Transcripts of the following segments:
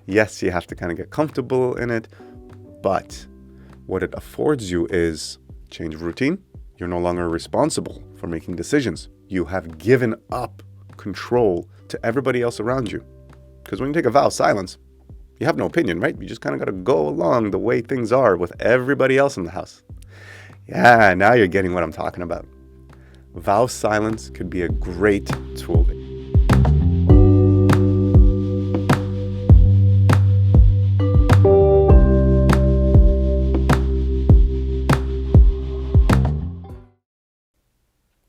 Yes, you have to kind of get comfortable in it, but what it affords you is change of routine. You're no longer responsible for making decisions. You have given up control to everybody else around you. Because when you take a vow of silence, you have no opinion, right? You just kind of got to go along the way things are with everybody else in the house. Yeah, now you're getting what I'm talking about. Vow of silence could be a great tool.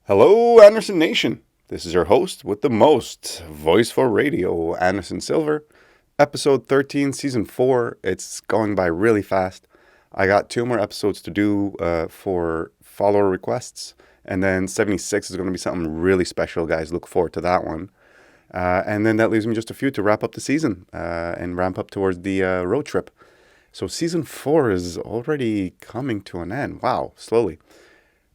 Hello, Anderson Nation. This is your host with the most, Voice for Radio, Anderson Silver. Episode 13, Season 4. It's going by really fast. I got 2 more episodes to do for follower requests. And then 76 is going to be something really special, guys. Look forward to that one. And then that leaves me just a few to wrap up the season and ramp up towards the road trip. So Season 4 is already coming to an end. Wow, slowly.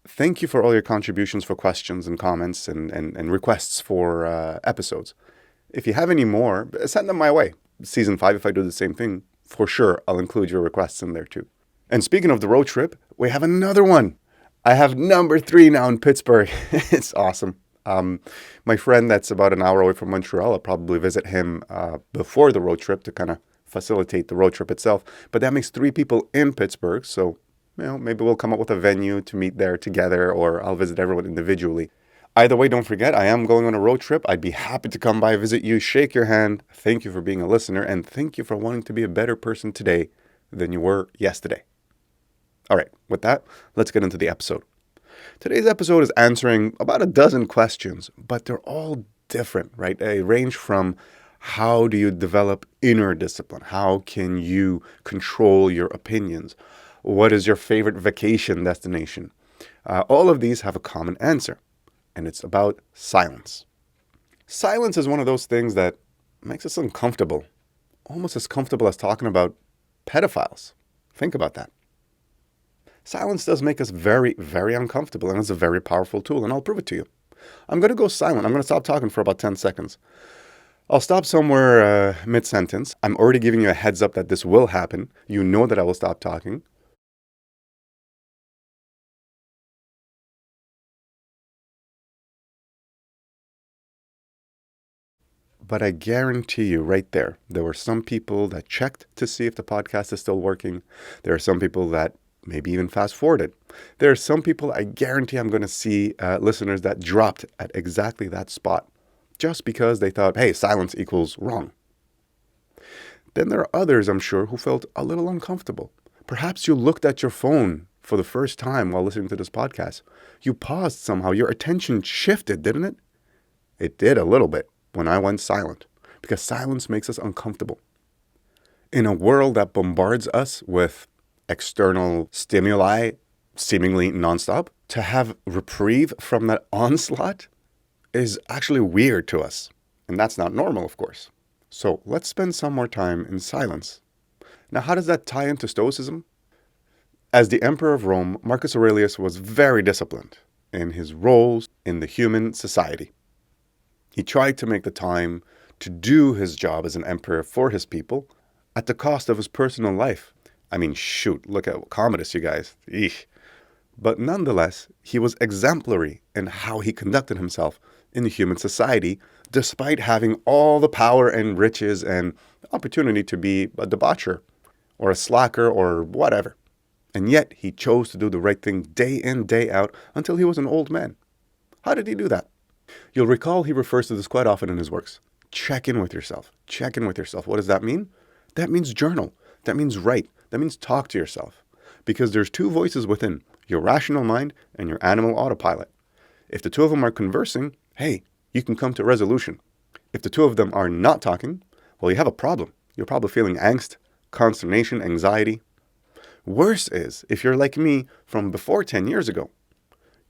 Thank you for all your contributions for questions and comments and requests for episodes. If you have any more, send them my way. Season 5, if I do the same thing, for sure, I'll include your requests in there too. And speaking of the road trip, we have another one. I have number 3 now in Pittsburgh. It's awesome. My friend that's about an hour away from Montreal, I'll probably visit him before the road trip to kind of facilitate the road trip itself. But that makes 3 people in Pittsburgh, so maybe we'll come up with a venue to meet there together, or I'll visit everyone individually. Either way, don't forget, I am going on a road trip. I'd be happy to come by, visit you, shake your hand. Thank you for being a listener, and thank you for wanting to be a better person today than you were yesterday. All right, with that, let's get into the episode. Today's episode is answering about a dozen questions, but they're all different, right? They range from how do you develop inner discipline? How can you control your opinions? What is your favorite vacation destination? All of these have a common answer, and it's about silence. Silence is one of those things that makes us uncomfortable, almost as comfortable as talking about pedophiles. Think about that. Silence does make us very, very uncomfortable, and it's a very powerful tool, and I'll prove it to you. I'm going to go silent. I'm going to stop talking for about 10 seconds. I'll stop somewhere mid-sentence. I'm already giving you a heads up that this will happen. You know that I will stop talking. But I guarantee you right there were some people that checked to see if the podcast is still working. There are some people that maybe even fast forwarded. There are some people I guarantee I'm going to see listeners that dropped at exactly that spot just because they thought, hey, silence equals wrong. Then there are others, I'm sure, who felt a little uncomfortable. Perhaps you looked at your phone for the first time while listening to this podcast. You paused somehow. Your attention shifted, didn't it? It did a little bit when I went silent, because silence makes us uncomfortable. In a world that bombards us with external stimuli seemingly nonstop, to have reprieve from that onslaught is actually weird to us. And that's not normal, of course. So let's spend some more time in silence. Now, how does that tie into Stoicism? As the Emperor of Rome, Marcus Aurelius was very disciplined in his roles in the human society. He tried to make the time to do his job as an emperor for his people at the cost of his personal life. I mean, shoot, look at Commodus, you guys. Eesh. But nonetheless, he was exemplary in how he conducted himself in the human society, despite having all the power and riches and opportunity to be a debaucher or a slacker or whatever. And yet, he chose to do the right thing day in, day out until he was an old man. How did he do that? You'll recall he refers to this quite often in his works. Check in with yourself. Check in with yourself. What does that mean? That means journal. That means write. That means talk to yourself. Because there's 2 voices within, your rational mind and your animal autopilot. If the 2 of them are conversing, hey, you can come to a resolution. If the 2 of them are not talking, well, you have a problem. You're probably feeling angst, consternation, anxiety. Worse is, if you're like me from before 10 years ago,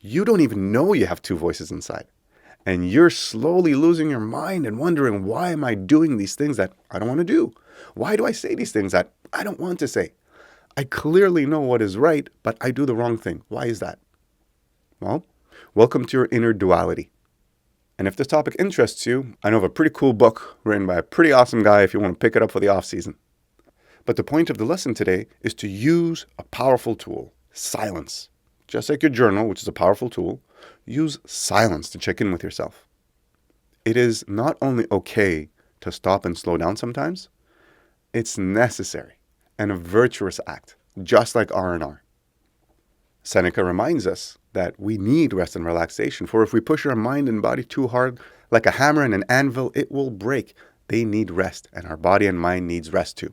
you don't even know you have 2 voices inside. And you're slowly losing your mind and wondering, why am I doing these things that I don't want to do? Why do I say these things that I don't want to say? I clearly know what is right, but I do the wrong thing. Why is that? Well, welcome to your inner duality. And if this topic interests you, I know of a pretty cool book written by a pretty awesome guy if you want to pick it up for the off season. But the point of the lesson today is to use a powerful tool, silence. Just like your journal, which is a powerful tool, use silence to check in with yourself. It is not only okay to stop and slow down sometimes, it's necessary and a virtuous act, just like R&R. Seneca reminds us that we need rest and relaxation, for if we push our mind and body too hard, like a hammer and an anvil, it will break. They need rest, and our body and mind needs rest too.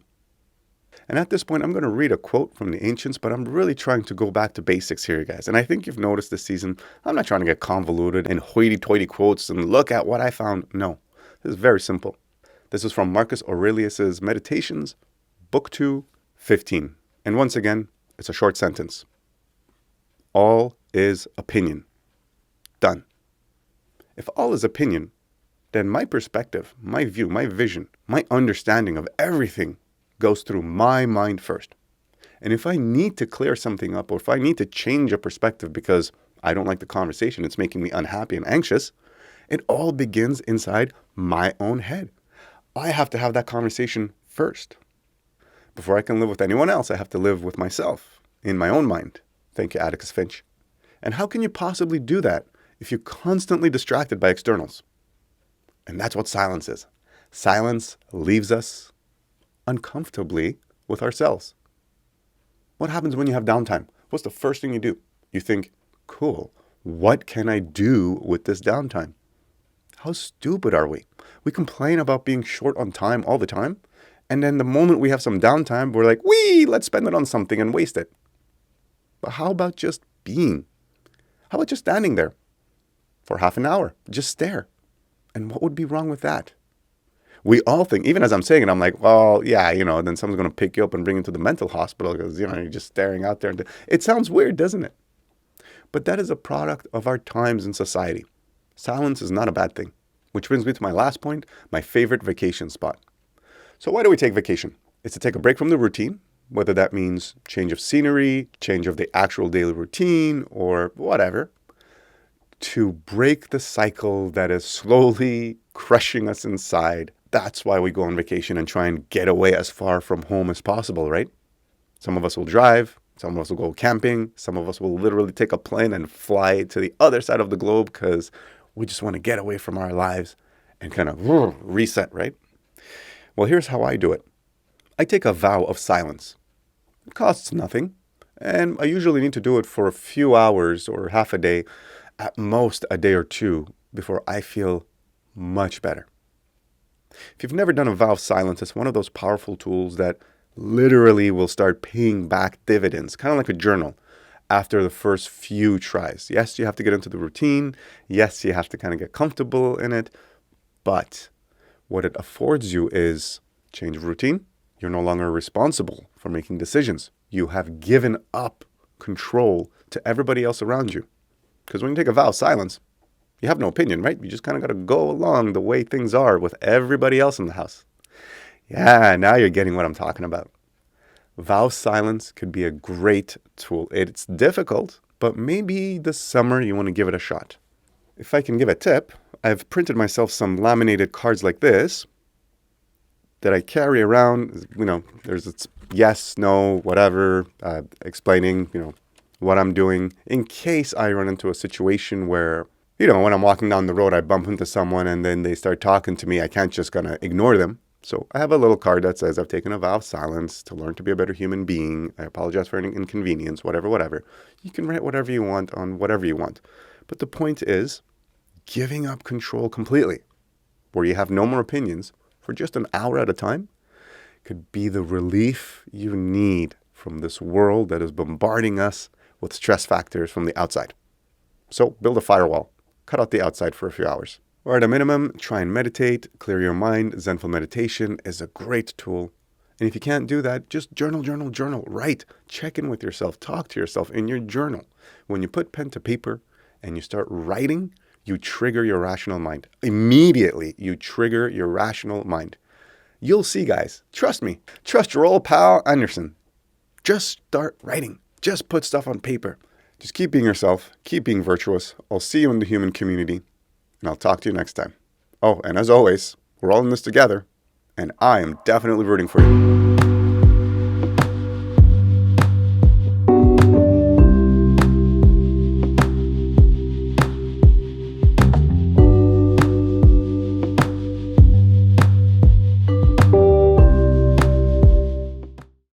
And at this point, I'm going to read a quote from the ancients, but I'm really trying to go back to basics here, guys. And I think you've noticed this season, I'm not trying to get convoluted and hoity-toity quotes and look at what I found. No, this is very simple. This is from Marcus Aurelius' Meditations, Book 2, 15. And once again, it's a short sentence. All is opinion. Done. If all is opinion, then my perspective, my view, my vision, my understanding of everything goes through my mind first. And if I need to clear something up, or if I need to change a perspective because I don't like the conversation, it's making me unhappy and anxious, it all begins inside my own head. I have to have that conversation first. Before I can live with anyone else, I have to live with myself in my own mind. Thank you, Atticus Finch. And how can you possibly do that if you're constantly distracted by externals? And that's what silence is. Silence leaves us uncomfortably with ourselves. What happens when you have downtime? What's the first thing you do? You think, cool, what can I do with this downtime? How stupid are we? We complain about being short on time all the time. And then the moment we have some downtime, we're like, let's spend it on something and waste it. But how about just being? How about just standing there for half an hour? Just stare. And what would be wrong with that? We all think, even as I'm saying it, I'm like, well, yeah, then someone's going to pick you up and bring you to the mental hospital because, you're just staring out there. It sounds weird, doesn't it? But that is a product of our times in society. Silence is not a bad thing. Which brings me to my last point, my favorite vacation spot. So why do we take vacation? It's to take a break from the routine, whether that means change of scenery, change of the actual daily routine, or whatever, to break the cycle that is slowly crushing us inside. That's why we go on vacation and try and get away as far from home as possible, right? Some of us will drive, some of us will go camping, some of us will literally take a plane and fly to the other side of the globe because we just want to get away from our lives and kind of reset, right? Well, here's how I do it. I take a vow of silence. It costs nothing, and I usually need to do it for a few hours or half a day, at most a day or two, before I feel much better. If you've never done a vow of silence, it's one of those powerful tools that literally will start paying back dividends, kind of like a journal, after the first few tries. Yes, you have to get into the routine. Yes, you have to kind of get comfortable in it. But what it affords you is change of routine. You're no longer responsible for making decisions. You have given up control to everybody else around you. Because when you take a vow of silence, you have no opinion, right? You just kind of got to go along the way things are with everybody else in the house. Yeah, now you're getting what I'm talking about. Vow of silence could be a great tool. It's difficult, but maybe this summer you want to give it a shot. If I can give a tip, I've printed myself some laminated cards like this that I carry around. There's yes, no, whatever, explaining, what I'm doing in case I run into a situation where, when I'm walking down the road, I bump into someone and then they start talking to me. I can't just gonna ignore them. So I have a little card that says I've taken a vow of silence to learn to be a better human being. I apologize for any inconvenience, whatever. You can write whatever you want on whatever you want. But the point is giving up control completely, where you have no more opinions for just an hour at a time, could be the relief you need from this world that is bombarding us with stress factors from the outside. So build a firewall. Cut out the outside for a few hours. Or at a minimum, try and meditate, clear your mind. Zenful meditation is a great tool. And if you can't do that, just journal, write. Check in with yourself, talk to yourself in your journal. When you put pen to paper and you start writing, you trigger your rational mind. Immediately, you trigger your rational mind. You'll see, guys. Trust me. Trust your old pal Anderson. Just start writing. Just put stuff on paper. Just keep being yourself. Keep being virtuous. I'll see you in the human community. and I'll talk to you next time. Oh, and as always, we're all in this together, and I am definitely rooting for you.